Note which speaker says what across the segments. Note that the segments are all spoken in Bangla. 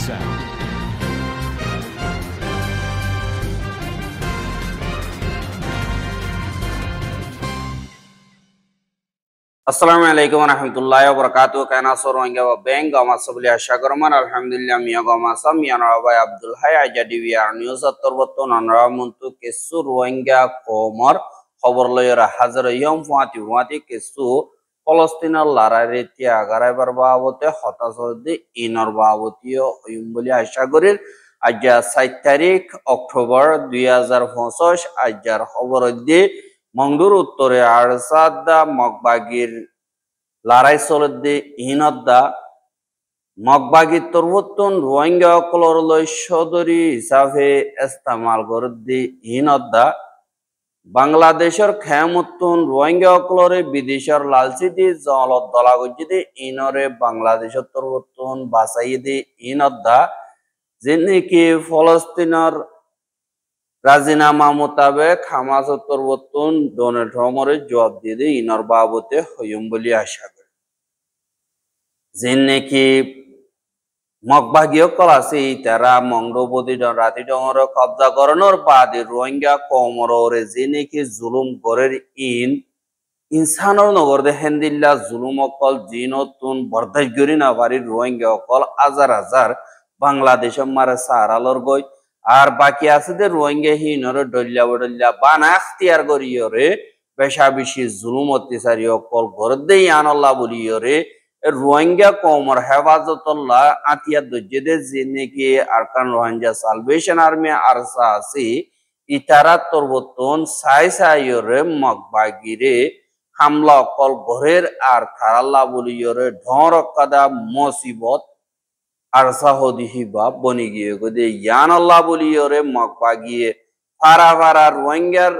Speaker 1: sound.
Speaker 2: আসসালামু আলাইকুম ওয়া রাহমাতুল্লাহি ওয়া বারাকাতুহু কানা সরওয়াঙ্গা wa benga masabli ashagarman alhamdulillah miya goma sam miya rabai abdul hay ajadi wir news atorboton anramuntu kesu rohingya komor খবর লয়রা হাজার ইয়ম ফুয়াতি কেসু ফলস্তিনের লারারেতি আগারাইবার বাবতে হতাশদি ইনর বাবতীয় হইম বলি আশা করির আজ 7 তারিখ অক্টোবর 2025 আজর খবর দি মংডুর উত্তরে আরসাদা মগবাগির লড়াই চলতে ইনদ্দা মগবাগির তরবতন রোহিঙ্গা কলরলয় সদরি হিসাবে ইস্তেমাল করদি ইনদ্দা বাংলাদেশের খেয়ামতুন রোহিঙ্গা কলরে বিদেশের লালচিদি জলত দলাগজিদি ইনরে বাংলাদেশের তরবতন বাসাইদি ইনদ্দা যিনি ফলস্তিনের রাজিনামা মোতাবেক হামাস তরবতন ডোনাল্ড ট্রাম্পের জবাব দিয়ে ইনর বাবতে হইম বলি আশা করি যিনি মগবাগীয় কল আছে তারা মংডবদী রাতি ডর কবজা করানোর বাদে রোহিঙ্গা কমরে যিনি জুলুম করের ইনসানর নগর দে হেন্দিল্লা জুলুম অকল জিনতুন বরদাস্ত করি না পারি রোহিঙ্গা অকল হাজার হাজার বাংলাদেশের মারে সারালর গই আর বাকি আছে যে রোহিঙ্গা হিনরে ডল্লা বডল্লা বানা এখতিয়ার করিয়রে বেশা বেশি জুলুম অত্যাচারী অকল ঘর দেই আনল্লাহ বলিয়রে রোহিঙ্গা কমর হেফাজতুল্লাহ আতিয়া দজ্জেদে যিনি Arakan Rohingya Salvation Army ARSA আছে ইতারা তরবতন সাইয়রে মগবাগিরে হামলা অকল ঘরের আর থারাল্লাহ বলিয়রে ঢর কাদা মুসিবত আরসা হদিহিবা বনি গিয়ে গদে ইয়ান আল্লাহ বলিয়রে মগবাগিয়ে ফারা রোহিঙ্গার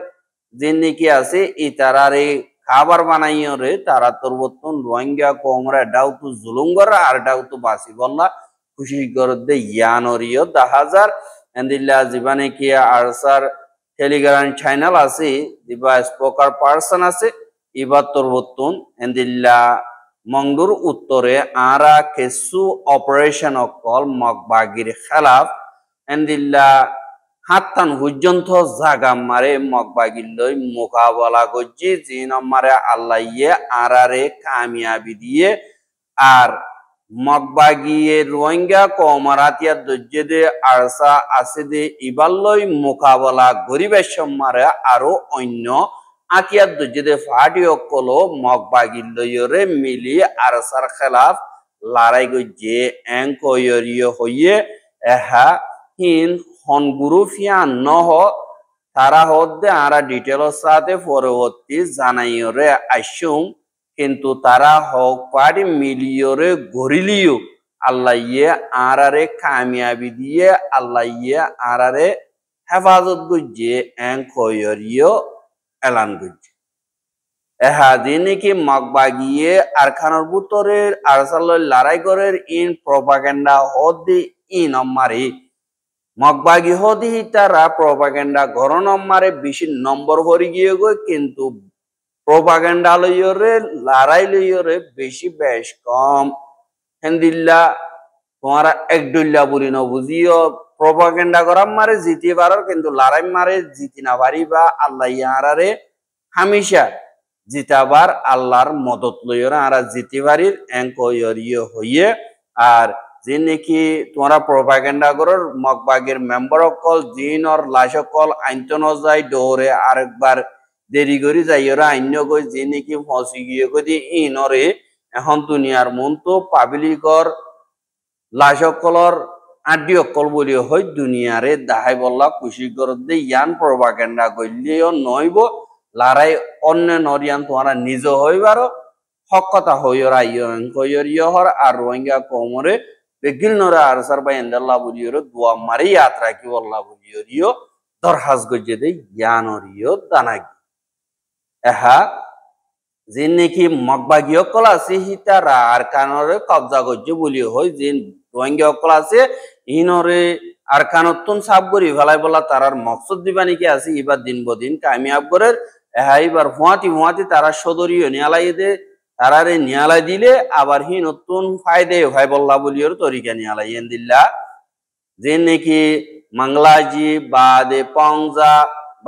Speaker 2: যিনি আছে ইতারারে খাবার বানাইয়রে তারা তরবতন রোহিঙ্গা কোমরা ডাউতু জুলুঙ্গর আর ডাউতু বাসি বললা খুশি করদে ইয়ানরিয় 10000 এন্দিল্লা জীবনে কি আরসার টেলিগ্রাম চ্যানেল আছে দিবা স্পোকার পারসন আছে ইবা তরবতন এন্দিল্লা মংডুর উত্তরে আরা কেসু অপারেশন অকল মগবাগির খেলাফ এন্দিল্লা হাত্তান পর্যন্ত জাগা মারে মগবাগির লই মোকাবেলা করছি জিন মারে আল্লাহ আরারে কামিয়াবি দিয়ে আর মগবাগিয়ে রোহিঙ্গা কমারাতিয়া দজ্জেদে আরসা আছে দে ইবার লই মোকাবেলা গরিবের মারে আরো অন্য আকিয়ার দজ্জেদে ফাটি অকল মগবাগির লইরে মিলি আরসার খেলাফ লড়াই গজ্জে এঙ্কয়রিয় হইয়ে এহা হিন হনগুরু ফিয়ান নহ তারা হদ্দে আরা ডিটেলর সাথে পরবর্তী জানাইয়রে আইসুম কিন্তু তারা হক পারি মিলিয়রে গরিলিও আল্লাহ আরারে কামিয়াবি দিয়ে আল্লাহ আরারে হেফাজত গুজে এঙ্কয়রিয় এলান গুজে এহাদিনে কি মগবাগিয়ে আরখানোর বুতরের আরসাল লড়াই করের ইন প্রপাগান্ডা হদ্দি ইন মারি মগবাগি হদি তারা প্রপাগান্ডা গরন মারে বেশি নম্বর ভরি গিয়ে গো কিন্তু প্রপাগান্ডা লইয়রে লড়াই লইয়রে বেশ কম হেন্দিল্লা তোমারা একডুল্লা বলি ন বুঝিও প্রপাগান্ডা করাম মারে জিতি পারার কিন্তু লড়াই মারে জিতি না পারি বা আল্লাহ ইয়ারারে হামেশা জিতাবার আল্লাহর মদত লইয়রে আরা জিতি পারির এঙ্কয়রিয় হইয়ে আর যিনি তোমরা প্রপাগান্ডা করো মগবাগের মেম্বার অকল জিন ওর লাশ অকল আইনতন যায় দৌড়ে আরেকবার দেরি করে যাই ওরা আইন্য গই যিনি ফসি গিয়ে গদি ইনরে এখন দুনিয়ার মন তো পাবলিকর লাশ অকলর আড্ডি অকল বলি হয় দুনিয়ারে দাহাই বল্লা খুশি করতে ইয়ান প্রপাগান্ডা করলেও নইব লড়াই অন্য নরিয়ান তোমরা নিজ হইবারও হক কথা হইরা ইয়রিয় হর আর রোহিঙ্গা কোমরে বেগিল নরা আরসার বাই এন্দাল্লাহ বুলিয়র দোয়া মারি ইয়াত্রা কি আল্লাহ বুলিয়রিও দরহাজ গজে দে ইয়ানরিও দানাগি এহা যিনি মগবাগী অকল আছে হিতারা আর কানরে কবজা গজে বলি হয় যিন রোহিঙ্গা অকল আছে ইনরে আর কানতুন সাব করি ফেলাই বলা তারার মকসদ দিবা নাকি আছে এবার দিন বদিন কামিয়াব করে এহা এবার ভুয়াতি তারা সদরীয় নিয়ালাই দে তারারে নিয়ালাই দিলে আবার হি নতুন ফায়দে ভাই বল্লা বলিওর তরিকা নিয়ালাই এন্দিল্লা যে নাকি মাংলাজি বাদে পংজা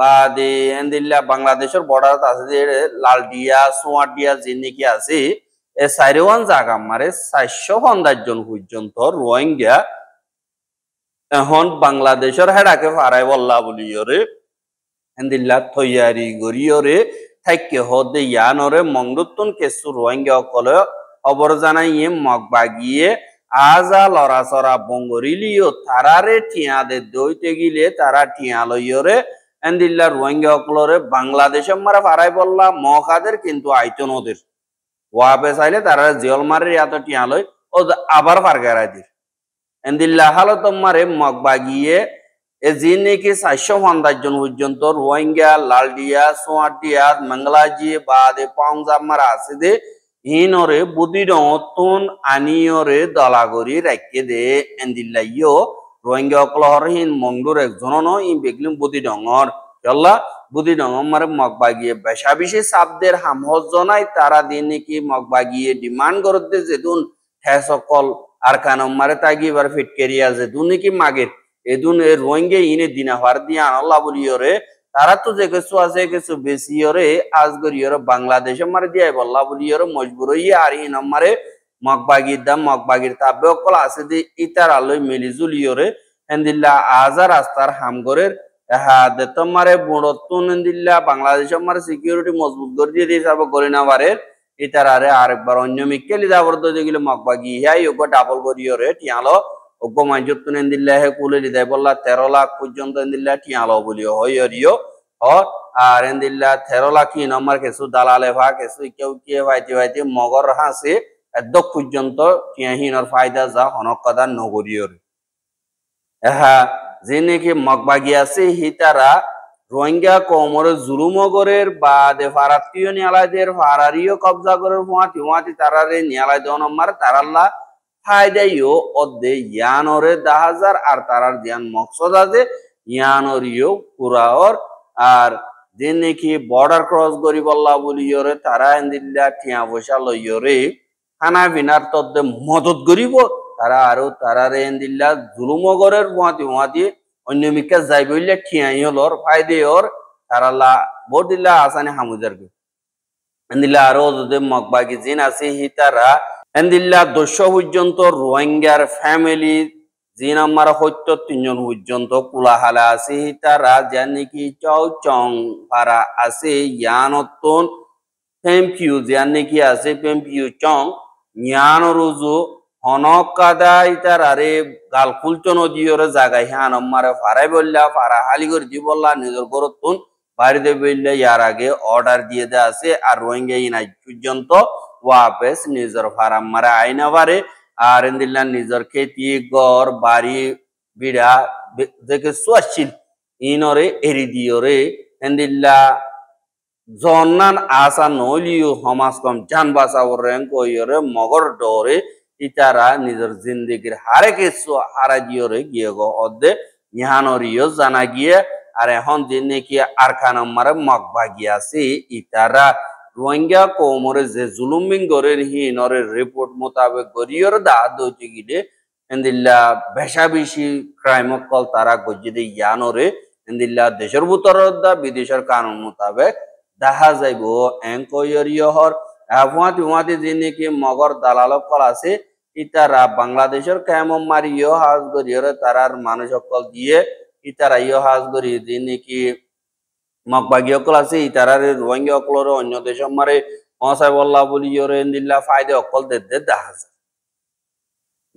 Speaker 2: বাদে এন্দিল্লা বাংলাদেশের বর্ডার আছে যে লালডিয়া সোয়াডিয়া যে নাকি আছে এ সাইরওয়ান জায়গা মারে 450 জন পর্যন্ত রোহিঙ্গা এখন বাংলাদেশের হেডাকে ফারাই বল্লা বলিয়রে এন্দিল্লা তৈয়ারি গরিয়রে থাইকে হদে ইয়ানরে মংদুত্তন কেসু রোহিঙ্গা অকলে খবর জানাই মগ বাগিয়ে আজা লড়াচড়া বঙ্গরিলিও তারারে টিয়া দে দইতে গিলে তারা টিয়া লইয়রে এন্দিল্লা রোহিঙ্গা অকলরে বাংলাদেশের মারা ফারাই বললা মকাদের কিন্তু আইতন ওদের ওয়াবে চাইলে তারা জিয়ল মারে এত টিয়া লই ও আবার ফারগারাই দির এন্দিল্লা হালত মারে মগ বাগিয়ে এ যে নাকি 450 জন পর্যন্ত রোহিঙ্গা লালডিয়া সোয়াডিয়া মংলাজি বাদে পংজামারা আছে দে হিনরে বুদি রতন আনিয়রে দলাগরি রাখকে দে এন্দিল্লা ইয়ো রোহিঙ্গা অকলহর হিন মংডুর একজন ন ই বেগলিম বুদি ডঙর চল্লা বুদি ডঙর মারে মগবাগিয়ে বেশা বেশি সাবদের হামহজ জনাই তারা দিয়ে নাকি মগবাগিয়ে ডিমান্ড করতে যেতুন হ্যাঁ সকল আর কানম মারে তাগি এবার ফিটকেরিয়া যেতুন নাকি মাগের এদুন এ রোহিঙ্গা ইনে দিনা হার দিয়া আনল্লা বলিয়রে তারা তো যে কিছু আছে কিছু বেশি ওরে আজগরিয়রে বাংলাদেশে মারে দিয়ে বল্লা বলিয়রে মজবুর হইয়া আর ইন আমারে মগবাগির দাম মগবাগির তাবে অকল আছে যে ইতার আলোয় মিলিজুলিয়রে এন্দিল্লা আজা রাস্তার হামগরের হ্যাঁ দে তোমারে বুড়তুন এন্দিল্লা বাংলাদেশে মারে সিকিউরিটি মজবুত করে দিয়ে দিয়ে সব করে না পারে ইতার আরে আরেকবার অন্য মিকেলি যাবর তো যেগুলো মগবাগি হ্যাঁ ইয়োগো ডাবল করিয়রে টিয়ালো ওগো মাইজতুন এন্দিল্লা হে কুলে দিদাই বললা 13 লাখ পর্যন্ত এন্দিল্লা টিয়ালো বলিও হইয়রিও আর এন্দিল্লা 13 লাখ কি নম্বর কেসু দালালে ভা কেসু কেউ কে ভাইতে ভাইতে মগর হাসে এদক পর্যন্ত টিয়াহিনর ফায়দা যা হনকদা নগরিয়র হ্যাঁ যে নাকি মগবাগি আছে হিতারা রোহিঙ্গা কোমর জুলুমগরের বাদে ফারাত্তীয় নিয়ালাদের ফারারিও কবজা করার হুয়াতি তারারে নিয়ালাই দেওয়া নম্বর তারাল্লা ফায়দাইও অদে ইয়ানরে 10,000 আর তারার ধ্যান মকসদ আছে ইয়ানরিও পুরাওর আর যে নাকি বর্ডার ক্রস করি বল্লা বলিয়রে তারা এন্দিল্লা টিয়া পয়সা লইয়রে খানা বিনার তদ্দে মদত করিব তারা আরো তারারে এন্দিল্লা জুলুমগরের হুয়াতি অন্য মিকা যাই বললে টিয়াই হলর ফায়দে ওর তারাল্লা বদিল্লা আসানি হামুজারকে এন্দিল্লা আরো যদি মগবাগি জিন আছে হিতারা এন্দিল্লা 200 পর্যন্ত রোহিঙ্গার ফ্যামিলি জিন আমার হত্য 3 জন পর্যন্ত কুলাহালা আছে তারা জানিকি চাও চং পারা আছে ইয়ানতন পেমপিউ জানিকি আছে পেমপিউ চং জ্ঞান রুজু হনকাদা ইতারারে গালকুলচ নদীরে জায়গায় হ্যাঁ আমার ফারাই বললা ফারা হালি করে দি বললা নিজের গরতুন বাড়িতে বললে ইয়ার আগে অর্ডার দিয়ে দেয়া আছে আর রোহিঙ্গা ইনাই পর্যন্ত ওয়াপেস নিজের ফারাম মারা আইনা পারে আর এন্দিল্লা নিজের খেতি গড় বাড়ি বিড়া দেখে সুয়াচ্ছিল ইনরে এরি দিয়রে এন্দিল্লা জন্নান আসা নলিও সমাজ কম জান বাঁচাও র্যাঙ্ক ওইরে মগর ডরে ইতারা নিজের জিন্দিগির হারে কিছু হারা দিয়রে গিয়ে গো অদে ইহানরিও জানা গিয়ে আর এখন যে নাকি আর খানাম্মারে মগবাগি আছে ইতারা রোহিঙ্গা কোমরে যে জুলুমিং গরের হিনরে রিপোর্ট মোতাবেক গরিয়র দা দইতে গিলে এন্দিল্লা বেশা বেশি ক্রাইম কল তারা গজিদে ইয়ানরে এন্দিল্লা দেশের ভিতর দা বিদেশের কানুন মোতাবেক দেখা যাইব এঙ্কয়রিয় হর হুয়াতি যে নাকি মগর দালাল কল আছে ইতারা বাংলাদেশের কেমন মারিও হাজ গরিয়রে তারার মানুষ সকল দিয়ে ইতারা ইয় হাজ গরি যে নাকি মগবাগি অকল আছে ইতারারে রোহিঙ্গা অকলরে অন্য দেশ মারে মহাসাই বল্লা বলি ইয়রে এন্দিল্লা ফায়দে অকল দেতে দেখা যায়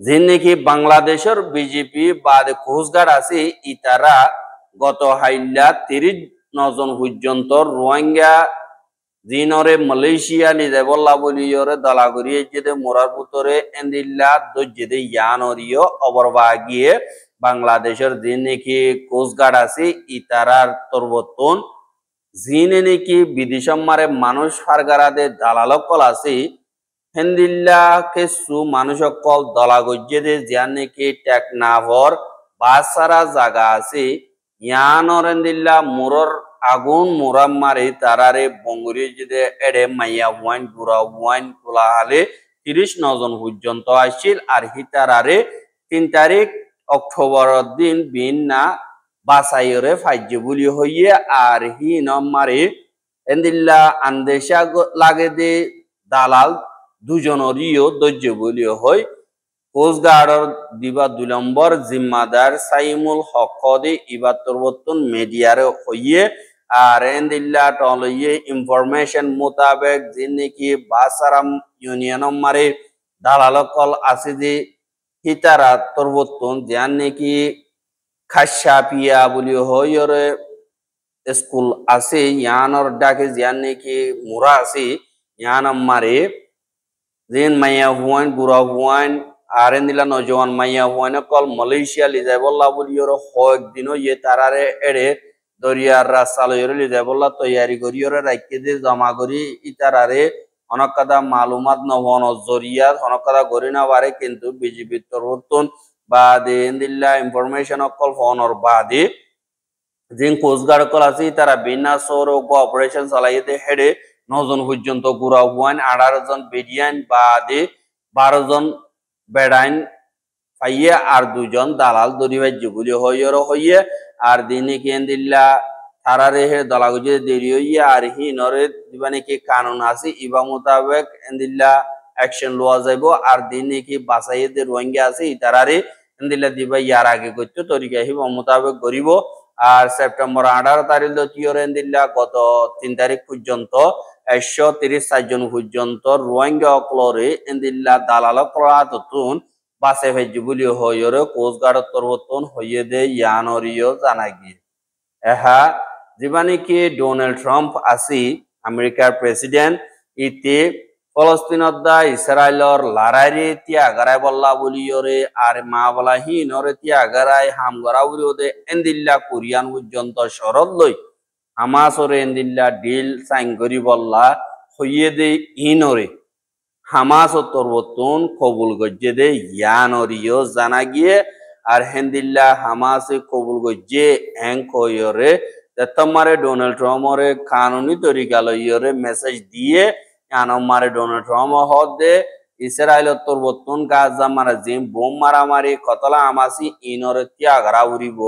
Speaker 2: যে নাকি বাংলাদেশের বিজেপি বাদে কোস্টগার্ড আছে ইতারা গত হাইল্লা 39 জন পর্যন্ত রোহিঙ্গা জিনরে মালয়েশিয়া নিজে বল্লা বলি ইয়রে দলাগরি যেতে মোরার পুতরে এন্দিল্লা দজ্জেদে ইয়ানরিও অবরবাগিয়ে বাংলাদেশের যে নাকি কোস্টগার্ড আছে ইতারার তরবতন জিনে নাকি বিদেশম মারে মানুষ ফারগারাদে দালালকল আছে হেন্দিল্লা কেসু মানুষ কল দলা গজ্জে দে জিয়ান নাকি টেকনাভর বাসারা জায়গা আছে ইয়ানর হেন্দিল্লা মুরর আগুন মুরাম মারে তারারে বঙ্গরি যেদে এড়ে মাইয়া ওয়াইন গুড়া ওয়াইন তোলা হালে 39 জন পর্যন্ত আসছিল আর হিতারারে 3 তারিখ অক্টোবর দিন বিনা বাসাইরে ফাইজে বুলি হইয়ে আর হি নমারে এন্দিল্লা আন্দেশা লাগে দে দালাল দুজনরিও দৈর্য বলি হয় কোস্টগার্ডর দিবা ২ নম্বর জিম্মাদার সাইমুল হক দে ইবাত্তর বর্তন মিডিয়ারে হইয়ে আর এন্দিল্লা টলইয়ে ইনফরমেশন মোতাবেক যিনি বাসারাম ইউনিয়ন মারে দালালকল আছে যে হিতারা তরবর্তন যান নাকি খাসাপিয়া বলি হইরে স্কুল আছে ইয়ানর ডাকে যান নাকি মুরা আছে ইয়ান মারে যেন মাইয়া হুয়ান বুড়া হুয়ান আর এন্দিলা নজওয়ান মাইয়া হুয়ান কল মালয়েশিয়া লিজাই বল্লা বলি ওর হক দিনও ইয়ে তারারে এড়ে দরিয়ার রাস্তা লইরে লিজাই বল্লা তৈয়ারি করি ওরে রাখতে যে জমা করি ইতারারে অনেকটা মালুমাত নহন জরিয়া অনেকটা করি না পারে কিন্তু বিজেপির তরফতন বা দে এন্দিল্লা ইনফরমেশন অকল ফোনর বাদে যে কোস্টগার্ড কল আছে তারা বিনা সৌর অপারেশন চালাইতে হেডে ৯ জন পর্যন্ত গুড়া হুয়ান ১৮ জন বেডিয়ান বাদে ১২ জন বেড়াইন পাইয়ে আর ২ জন দালাল দরিবাজ্য বলি হইয়ে আর দিনে কেন্দিল্লা তারারে হে দলাগুজে দেরি হইয়া আর হি নরে দিবানে কি কানুন আছে ইবা মোতাবেক এন্দিল্লা অ্যাকশন লওয়া যাইব আর দিনে কি বাসাইতে রোহিঙ্গা আছে তারারে এন্দিল্লা দিবা ইয়ার আগে করতে তরিকা হিব মোতাবেক করিব আর সেপ্টেম্বর ১৮ তারিখ তিয়রে এন্দিল্লা গত ৩ তারিখ পর্যন্ত ১৩০ জন পর্যন্ত রোহিঙ্গা অকলরে এন্দিল্লা দালাল কলাততুন বাসে ভেজি বলি হইরে কোস্টগার্ড তরবতন হইয়ে দে ইয়ানরিও জানা গিয়ে এহা যেবানি কি ডোনাল্ড ট্রাম্প আসি আমেরিকার প্রেসিডেন্ট ইতে ফলস্তিনদা ইসরায়েলর লড়াইরে তিয়াগারাই বল্লা বলিয়রে আর মা বলা হিনরে তিয়াগারাই হামগরা বলিওদে এন্দিল্লা কোরিয়ান পর্যন্ত শরৎ লই হামাসরে এন্দিল্লা ডিল সাইন করি বল্লা হইয়ে দে ইনরে হামাস তরবতন কবুল গজ্জে দে ইয়ানরিও জানা গিয়ে আর হেন্দিল্লা হামাসে কবুল গজ্জে এং কইরে তোমারে ডোনাল্ড ট্রাম্পরে কানুনি তরিকা লইরে মেসেজ দিয়ে আনমারে ডোনাল্ড ট্রাম্প হদে ইসরায়েল তরবতন গাজা মারা জিম বোম মারামারি কতলা আমাসি ইনরে ত্যাগরা উড়িব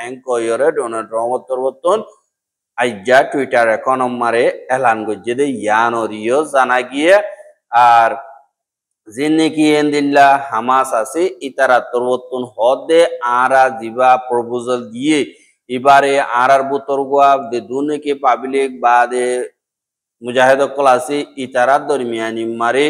Speaker 2: এং কইরে ডোনাল্ড ট্রাম্প তরবতন আইজা টুইটার অ্যাকাউন্ট মারে এলান গজ্জে দে ইয়ানরিও জানা গিয়ে আর যিনি এন্দিল্লা হামাস আছে ইতারা তরবতন হদে আরা জিবা প্রপোজাল দিয়ে এবারে আর বুতরগুয়া দে দুনিকে পাবলিক বা দে মুজাহিদ কল আছে ইতারা দরমিয়ানি মারে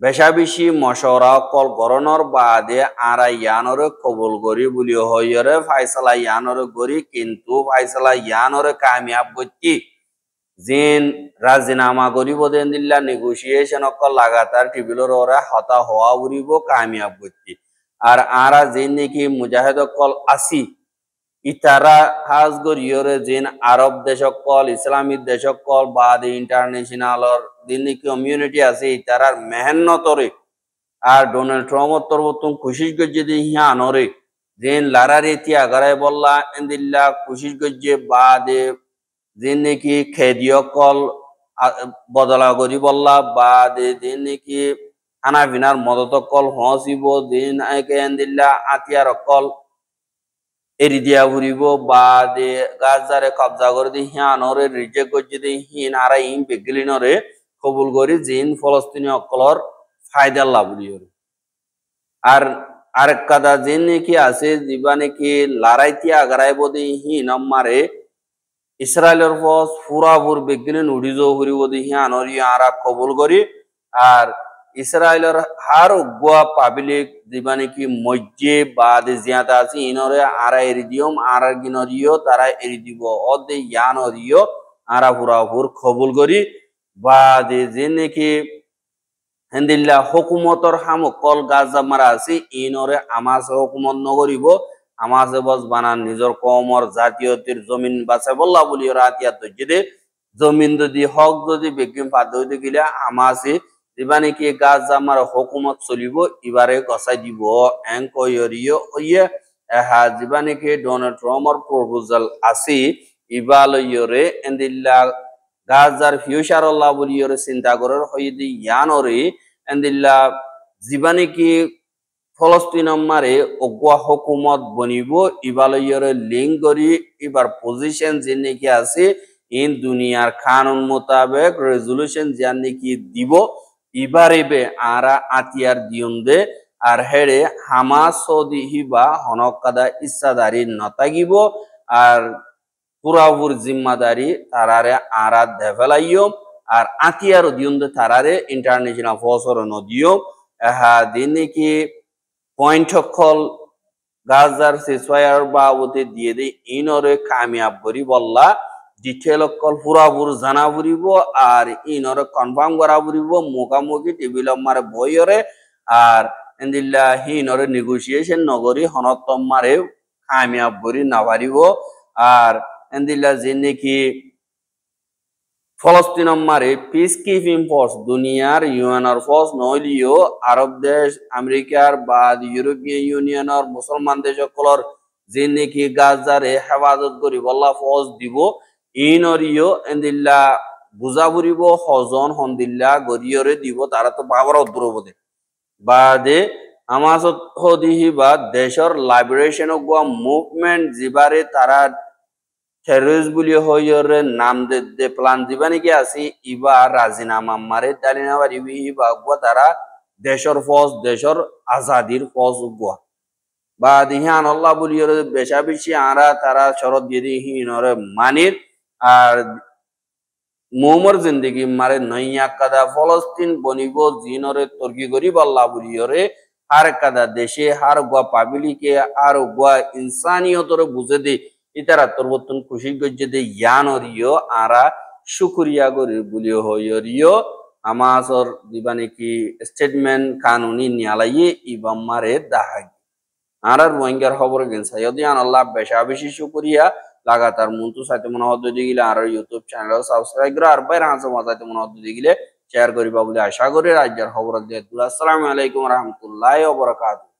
Speaker 2: বেশা বেশি মশওরা কল গরনর বাদে আরা ইয়ানরে কবুল করি বলি হইরে ফাইসালা ইয়ানরে করি কিন্তু ফাইসালা ইয়ানরে কামিয়াব গতি জিন রাজিনামা করিব দেন দিল্লা নেগোসিয়েশন অকল লাগাতার টিবিলর ওরা হতা হওয়া উড়িব কামিয়াব গতি আর আরা জিন নাকি মুজাহিদ কল আসি ইতারা হাজ গরিয়রে জিন আরব দেশকল ইসলামিক দেশকল বা ইন্টারন্যাশনালর দিন কমিউনিটি আছে ইতারার মেহনতরে আর ডোনাল্ড ট্রাম্প তরবতন খুশি গজ্জে দি হিয়ানরে জিন লারারে তিয়াগারাই বল্লা এন্দিল্লা খুশি গজ্জে বা দে দিন নাকি খেদিয়কল বদলা করি বল্লা বা দিন নাকি খানা পিনার মদত কল হসিব দিন একে এন্দিল্লা আতিয়ার কল এরি দিয়া ঘুরিব বা দে গাজারে কবজা করে দি হিয়ানরে রিজেক্ট করছে দি হিন আর ইন বেগলিনরে কবুল করি জিন ফলস্তিনি অকলর ফায়দা লাভ দিয়রে আর আরেক কাদা জিন নাকি আছে জিবা নাকি লড়াইতে আগারাই বদি হিন মারে ইসরায়েলের ফস পুরাপুর বেগলিন উড়িজ ঘুরিব দি হিয়ানরি আরা কবুল করি আর ইসরায়েলের হার গোয়া পাবলিক দিবা নাকি মজ্জে বা জিয়াতা আছে ইনরে আরা এরি দিয়ম আর গিনরিও তারা এরি দিব অদে ইয়ানরিও আরা পুরাপুর কবুল করি বা যে নাকি হেন্দিল্লা হুকুমতর হামকল গাজা মারা আছে ইনরে আমাস হুকুমত নগরিব আমাসে বস বানান নিজের কমর জাতীয়তির জমিন বাঁচে বললা বলি রাতিয়া দে জমিন যদি হক যদি বেগিম পাদ হইতে গেলে আমাসে দিবা নাকি গাজা মারা হুকুমত চলিব এবারে গছাই দিব এং কইরিও হইয়ে এহা দিবা নাকি ডোনাল্ড ট্রাম্পর প্রপোজাল আছে ইবালয়রে এন্দিল্লা গাজার ফিউচার আল্লাহ বলিয়রে চিন্তা করার হইদি ইয়ানরে এন্দিল্লা দিবা নাকি ফলস্তিন মারে অগুয়া হুকুমত বনিব ইবালয়রে লিঙ্ক করি এবার পজিশন যে নাকি আছে ইন দুনিয়ার কানুন মোতাবেক রেজুলেশন যে নাকি দিব ইবার এবে আরা আতিয়ার দিয়ন দে আর হেরে হামাস সৌদি হিবা হনকাদা ইচ্ছাদারি নতাগিব আর পুরাপুর জিম্মাদারি তারারে আরা দেভেলাইও আর আতিয়ার দিয়ন দে তারারে ইন্টারন্যাশনাল ফোর্সর নদিও হা দিন নাকি পয়েন্ট সকল গাজার সিসফায়ার বাবতে দিয়ে দিয়ে ইনরে কামিয়াব করি বললা ডিটেল অকল পুরাপুর জানা ফুরিব আর ইনরে কনফার্ম করা ফুরিব মুখামুখি টেবিল মারে বইরে আর এন্দিল্লা হিনরে নেগোসিয়েশন নগরী হনতম মারে কামিয়াব করি না পারিব আর এন্দিল্লা যে নাকি ফলস্তিন মারে পিস কিপিং ফোর্স দুনিয়ার ইউএনআর ফোর্স নইলিও আরব দেশ আমেরিকার বা ইউরোপিয়ান ইউনিয়নের মুসলমান দেশ সকলের যে নাকি গাজারে হেফাজত করি বল্লা ফোর্স দিব ইনরিও এন্দিল্লা বুঝা বুড়িব হজন হন্দিল্লা গরিয়রে দিব তারা তো বাবার অদ্রবদে বাদে আমাজত হদিহি বা দেশের লাইব্রেশন মুভমেন্ট জিবারে তারা টেররিস্ট বলি হইরে নাম দে প্লান দিবা নাকি আসি ইবা রাজিনামা মারে দালিনা বাড়িবি ইবা গুয়া তারা দেশর ফৌজ দেশর আজাদির ফৌজ গুয়া বা দিহান আল্লাহ বলিয়রে বেশা বেশি আরা তারা শরৎ দিয়ে দিহিনরে মানির আর মোমর জিন্দগি মারে নইয়া কাদা ফলস্তিন বনিব জিনরে তর্কি গরিব আল্লাহ বলিয়রে হার কাদা দেশে হার গুয়া পাবলিকে আর গুয়া ইনসানিয়তরে বুঝে দে ইতারা তরবতন খুশি গজ্জে দে ইয়ানরিও আরা শুকরিয়া গরি বলিও হইরিও আমাসর দিবানে কি স্টেটমেন্ট কানুনি নিয়ালাইয়ে ইবাম্মারে দাহাগি আরা রোহিঙ্গার খবর গেনসা যদি আন আল্লাহ বেশা বেশি শুকরিয়া লাগাতার মুন্তু সাইতে মনে হদ দিগিলে আর ইউটিউব চ্যানেল সাবস্ক্রাইব করে আর বাইরে হাসে মজাইতে মনে হদ দিগিলে শেয়ার করিবা বলে আশা করি রাজ্যের খবর দিয়ে আসসালামু আলাইকুম রহমতুল্লাহ ওয়া বারাকাতুহু।